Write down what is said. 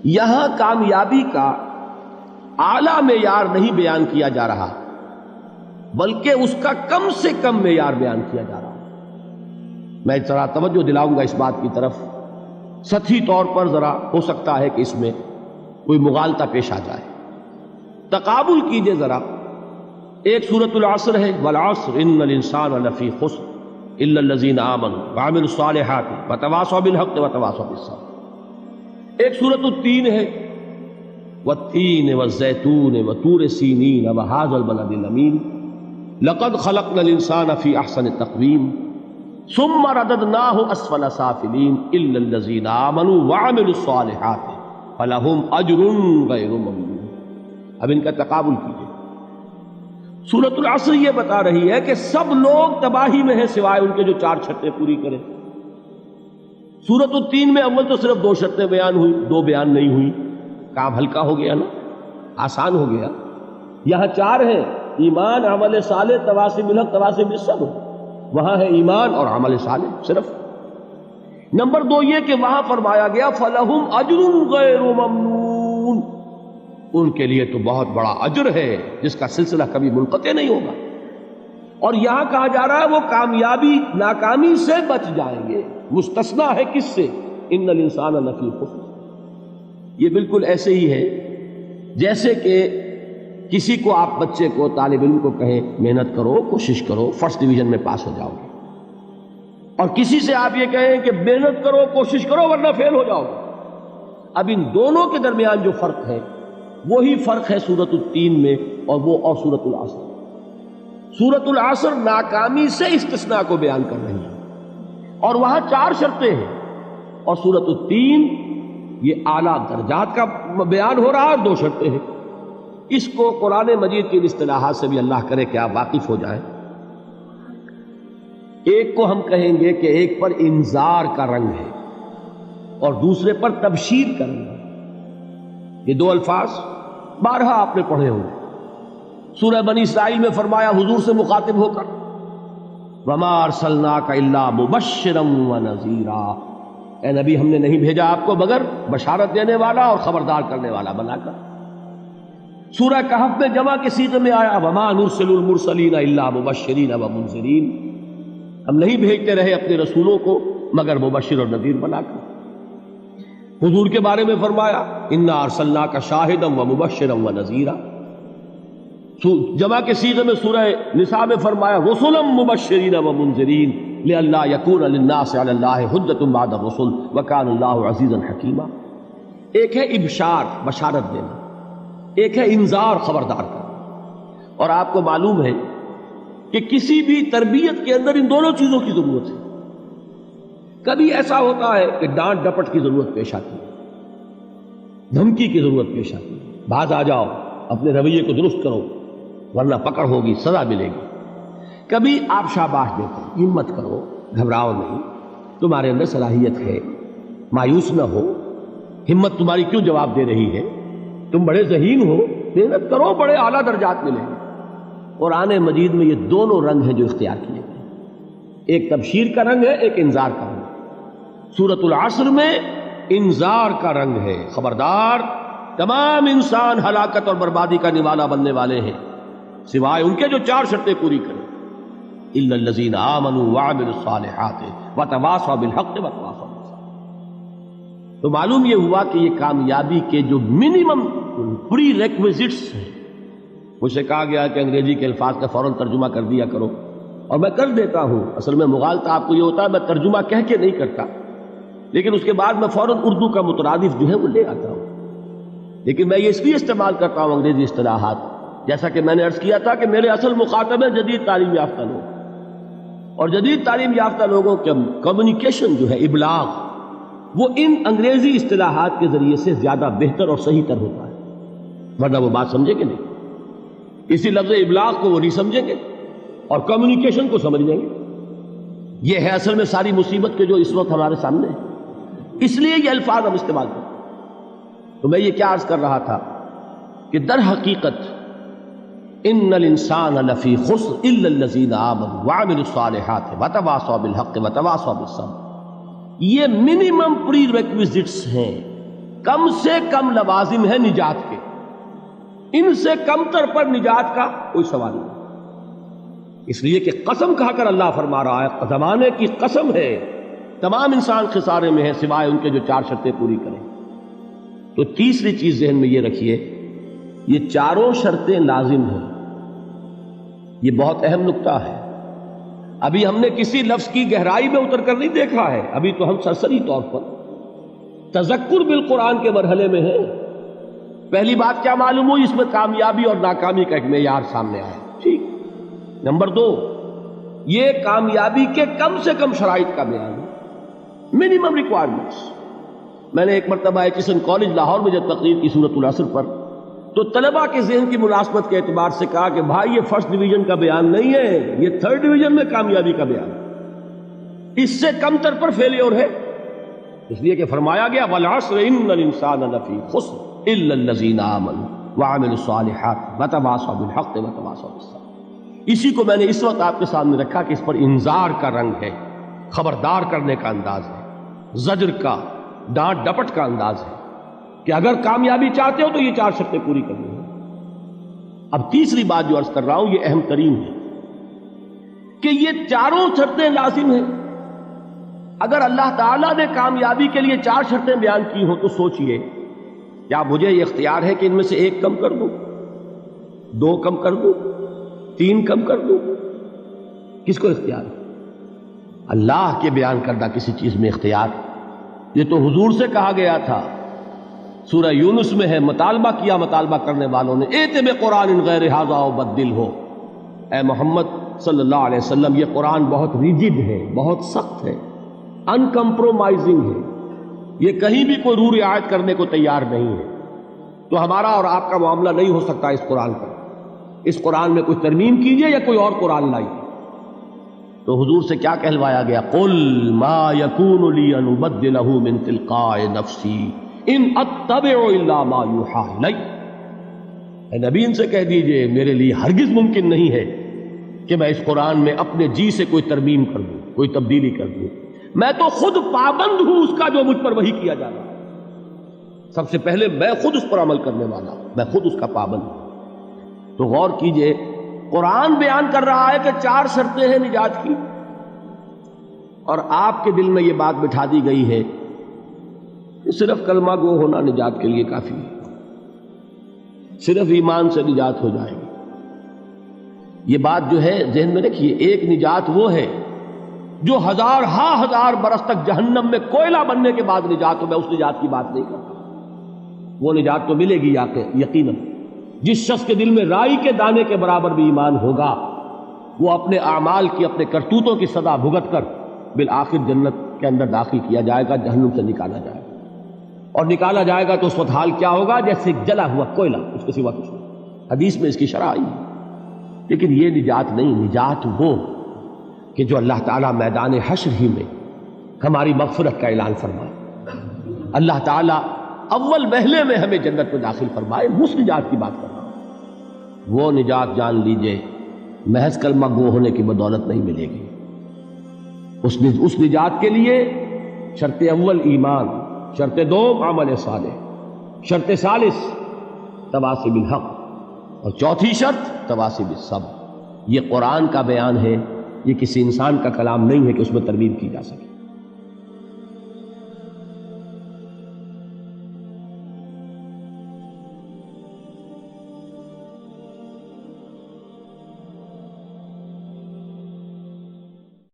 یہاں کامیابی کا اعلیٰ معیار نہیں بیان کیا جا رہا، بلکہ اس کا کم سے کم معیار بیان کیا جا رہا ہے۔ میں ذرا توجہ دلاؤں گا اس بات کی طرف، سطحی طور پر ذرا ہو سکتا ہے کہ اس میں کوئی مغالطہ پیش آ جائے۔ تقابل کیجئے ذرا، ایک سورۃ العصر ہے، والعصر ان الانسان لفی خسر الا الذین آمنوا وعملوا الصالحات وتواصوا بالحق وتواصوا بالصبر۔ ایک سورۃ التین ہے، والتین والزیتون وطور سینین وہذا البلد الامین لقد خلقنا الانسان فی احسن تقویم ثم رددناہ اسفل سافلین الا الذین آمنوا وعملوا الصالحات فلہم اجر غیر ممنون۔ اب ان کا تقابل کیجئے۔ سورۃ العصر یہ بتا رہی ہے کہ سب لوگ تباہی میں ہیں سوائے ان کے جو 4 شرطیں پوری کریں۔ سورۃ التین میں اول تو صرف 2 شرطیں بیان ہوئی، 2 بیان نہیں ہوئی، کام ہلکا ہو گیا نا، آسان ہو گیا۔ یہاں 4 ہیں، ایمان، عمل صالح، تواصی بالحق، تواصی بالصبر۔ وہاں ہے ایمان اور عمل صالح صرف۔ نمبر 2 یہ کہ وہاں فرمایا گیا فَلَهُمْ أَجْرٌ غَيْرُ مَمْنُونَ، ان کے لیے تو بہت بڑا اجر ہے جس کا سلسلہ کبھی منقطع نہیں ہوگا۔ اور یہاں کہا جا رہا ہے وہ کامیابی ناکامی سے بچ جائیں گے۔ مستثنا ہے کس سے؟ ان الانسان لفی خسر۔ یہ بالکل ایسے ہی ہے جیسے کہ کسی کو آپ بچے کو، طالب علم کو کہیں محنت کرو، کوشش کرو، فرسٹ ڈویژن میں پاس ہو جاؤ گے، اور کسی سے آپ یہ کہیں کہ محنت کرو، کوشش کرو ورنہ فیل ہو جاؤ گے۔ اب ان دونوں کے درمیان جو فرق ہے وہی فرق ہے سورۃ التین میں اور سورۃ العصر۔ سورۃ العصر ناکامی سے استثناء کو بیان کر رہی ہے اور وہاں 4 شرطیں ہیں، اور سورۃ التین یہ اعلیٰ درجات کا بیان ہو رہا ہے اور 2 شرطیں ہیں۔ اس کو قرآن مجید کی اصطلاحات سے بھی اللہ کرے کہ آپ واقف ہو جائیں۔ ایک کو ہم کہیں گے کہ ایک پر انذار کا رنگ ہے اور دوسرے پر تبشیر کا رنگ ہے۔ یہ 2 الفاظ بارہا آپ نے پڑھے ہوں گے۔ سورہ بنی اسرائیل میں فرمایا حضور سے مخاطب ہو کر وَمَا أَرْسَلْنَاكَ إِلَّا مُبَشِّرًا وَنَذِيرًا، اے نبی ہم نے نہیں بھیجا آپ کو مگر بشارت دینے والا اور خبردار کرنے والا بنا کر۔ سورہ کہف میں جمع کے صیغے میں آیا وَمَا نُرْسِلُ الْمُرْسَلِينَ إِلَّا مُبَشِّرِينَ وَمُنذِرِينَ، ہم نہیں بھیجتے رہے اپنے رسولوں کو مگر مبشر اور نذیر بنا کر۔ حضور کے بارے میں فرمایا اِنَّا أَرْسَلْنَاكَ شَاهِدًا وَمُبَشِّرًا وَنَذِيرًا۔ جمع کے صیغے میں سورہ نساء میں فرمایا رُسُلًا مُبَشِّرِينَ وَمُنذِرِينَ لِئَلَّا يَكُونَ لِلنَّاسِ عَلَى اللَّهِ حُجَّةٌ بَعْدَ الرُّسُلِ وَكَانَ اللَّهُ عَزِيزًا حَكِيمًا۔ ایک ہے ابشار، بشارت دینا، ایک ہے انذار، خبردار کرنا۔ اور آپ کو معلوم ہے کہ کسی بھی تربیت کے اندر ان دونوں چیزوں کی ضرورت ہے۔ کبھی ایسا ہوتا ہے کہ ڈانٹ ڈپٹ کی ضرورت پیش آتی ہے، دھمکی کی ضرورت پیش آتی ہے، باز آ جاؤ، اپنے رویے کو درست کرو ورنہ پکڑ ہوگی، سزا ملے گی۔ کبھی آپ شاباش دیتے ہیں، ہمت کرو، گھبراؤ نہیں، تمہارے اندر صلاحیت ہے، مایوس نہ ہو، ہمت تمہاری کیوں جواب دے رہی ہے، تم بڑے ذہین ہو، محنت کرو، بڑے اعلیٰ درجات ملیں گے۔ قرآن مجید میں یہ دونوں رنگ ہیں جو اختیار کیے گئے، ایک تبشیر کا رنگ ہے، ایک انذار کا رنگ ہے۔ سورۃ العصر میں انذار کا رنگ ہے، خبردار، تمام انسان ہلاکت اور بربادی کا نوالا بننے والے ہیں سوائے ان کے جو 4 شرطیں پوری کریں، الا الذین آمنوا وعملوا الصالحات وتواصوا بالحق وتواصوا بالصبر۔ تو معلوم یہ ہوا کہ یہ کامیابی کے جو منیمم پری ریکویزٹس ہیں، مجھ سے کہا گیا کہ انگریزی کے الفاظ کا فوراً ترجمہ کر دیا کرو، اور میں کر دیتا ہوں۔ اصل میں مغالطہ آپ کو یہ ہوتا ہے میں ترجمہ کہہ کے نہیں کرتا، لیکن اس کے بعد میں فوراً اردو کا مترادف جو ہے وہ لے آتا ہوں۔ لیکن میں یہ اس لیے استعمال کرتا ہوں انگریزی اصطلاحات، جیسا کہ میں نے عرض کیا تھا کہ میرے اصل مخاطب ہیں جدید تعلیم یافتہ لوگ، اور جدید تعلیم یافتہ لوگوں کے کمیونیکیشن جو ہے، ابلاغ، وہ ان انگریزی اصطلاحات کے ذریعے سے زیادہ بہتر اور صحیح تر ہوتا ہے، ورنہ وہ بات سمجھیں گے نہیں۔ اسی لفظ ابلاغ کو وہ نہیں سمجھیں گے اور کمیونیکیشن کو سمجھ لیں گے۔ یہ ہے اصل میں ساری مصیبت کے جو اس وقت ہمارے سامنے ہے، اس لیے یہ الفاظ ہم استعمال کرتے ہیں۔ تو میں یہ کیا عرض کر رہا تھا کہ در حقیقت ان الانسان لفی خسر الا الذین آمنوا وعملوا الصالحات وتواصوا بالحق وتواصوا بالصبر، یہ منیمم پری ریکویزٹس ہیں کم سے کم لوازم ہے نجات کے، ان سے کم تر پر نجات کا کوئی سوال نہیں، اس لیے کہ قسم کھا کر اللہ فرما رہا ہے زمانے کی قسم ہے تمام انسان خسارے میں ہے سوائے ان کے جو 4 شرطیں پوری کریں۔ تو تیسری چیز ذہن میں یہ رکھیے، یہ چاروں شرطیں لازم ہیں، یہ بہت اہم نقطہ ہے۔ ابھی ہم نے کسی لفظ کی گہرائی میں اتر کر نہیں دیکھا ہے، ابھی تو ہم سرسری طور پر تذکر بالقرآن کے مرحلے میں ہیں۔ پہلی بات کیا معلوم ہوئی؟ اس میں کامیابی اور ناکامی کا ایک معیار سامنے آیا، ٹھیک۔ نمبر 2، یہ کامیابی کے کم سے کم شرائط کا بیان ہے، منیمم ریکوائرمنٹس۔ میں نے ایک مرتبہ ایچسن کالج لاہور میں جب تقریر کی سورۃ العصر پر، تو طلباء کے ذہن کی ملازمت کے اعتبار سے کہا کہ بھائی یہ فرسٹ ڈویژن کا بیان نہیں ہے، یہ تھرڈ ڈویژن میں کامیابی کا بیان ہے، اس سے کم تر پر فیلیور ہے، اس لیے کہ فرمایا گیا والعصر ان الانسان لفی خسر الا الذین آمنوا وعملوا الصالحات وتواصوا بالحق وتواصوا بالصبر۔ اسی کو میں نے اس وقت آپ کے سامنے رکھا کہ اس پر انذار کا رنگ ہے، خبردار کرنے کا انداز ہے، زجر کا، ڈانٹ ڈپٹ کا انداز ہے کہ اگر کامیابی چاہتے ہو تو یہ 4 شرطیں پوری کرنی ہیں۔ اب تیسری بات جو عرض کر رہا ہوں یہ اہم ترین ہے کہ یہ چاروں شرطیں لازم ہیں۔ اگر اللہ تعالیٰ نے کامیابی کے لیے 4 شرطیں بیان کی ہوں تو سوچئے کیا مجھے یہ اختیار ہے کہ ان میں سے 1 کم کر دوں، 2 کم کر دوں، 3 کم کر دوں؟ کس کو اختیار ہے؟ اللہ کے بیان کردہ کسی چیز میں اختیار، یہ تو حضور سے کہا گیا تھا، سورہ یونس میں ہے، مطالبہ کیا مطالبہ کرنے والوں نے ایت بقرآن غیر ھذا وبدل ہو، اے محمد صلی اللہ علیہ وسلم یہ قرآن بہت ریجڈ ہے، بہت سخت ہے، ان کمپرومائزنگ ہے، یہ کہیں بھی کوئی رو رعایت کرنے کو تیار نہیں ہے، تو ہمارا اور آپ کا معاملہ نہیں ہو سکتا اس قرآن پر، اس قرآن میں کوئی ترمیم کیجئے یا کوئی اور قرآن لائیے۔ تو حضور سے کیا کہلوایا گیا؟ قل ما یکون لی ان ابدلہ من تلقاء نفسی ان اتبع الا ما یوحی الی۔ اے نبی ان سے کہہ دیجئے میرے لیے ہرگز ممکن نہیں ہے کہ میں اس قرآن میں اپنے جی سے کوئی ترمیم کر دوں، کوئی تبدیلی کر دوں، میں تو خود پابند ہوں اس کا جو مجھ پر وحی کیا جا رہا ہے، سب سے پہلے میں خود اس پر عمل کرنے والا ہوں، میں خود اس کا پابند ہوں۔ تو غور کیجئے، قرآن بیان کر رہا ہے کہ 4 شرطیں ہیں نجات کی، اور آپ کے دل میں یہ بات بٹھا دی گئی ہے کہ صرف کلمہ گو ہونا نجات کے لیے کافی ہے، صرف ایمان سے نجات ہو جائے گی۔ یہ بات جو ہے ذہن میں رکھیے، ایک نجات وہ ہے جو ہزار برس تک جہنم میں کوئلہ بننے کے بعد نجات ہو، میں اس نجات کی بات نہیں کرتا، وہ نجات تو ملے گی یقیناً۔ جس شخص کے دل میں رائی کے دانے کے برابر بھی ایمان ہوگا، وہ اپنے اعمال کی، اپنے کرتوتوں کی سزا بھگت کر بالآخر جنت کے اندر داخل کیا جائے گا، جہنم سے نکالا جائے گا، اور نکالا جائے گا تو اس وقت حال کیا ہوگا؟ جیسے جلا ہوا کوئلہ، اس کے سوا کچھ نہیں۔ حدیث میں اس کی شرح آئی ہے۔ لیکن یہ نجات نہیں، نجات وہ کہ جو اللہ تعالیٰ میدان حشر ہی میں ہماری مغفرت کا اعلان فرمائے، اللہ تعالیٰ اول وہلے میں ہمیں جنت میں داخل فرمائے، اس نجات کی بات کر رہا ہوں۔ وہ نجات جان لیجئے محض کلمہ گو ہونے کی بدولت نہیں ملے گی، اس نجات کے لیے شرط اول ایمان، شرط دوم عمل صالح، شرط ثالث تواصی بالحق، اور چوتھی شرط تواصی بالصبر۔ یہ قرآن کا بیان ہے، یہ کسی انسان کا کلام نہیں ہے کہ اس میں ترمیم کی جا سکے۔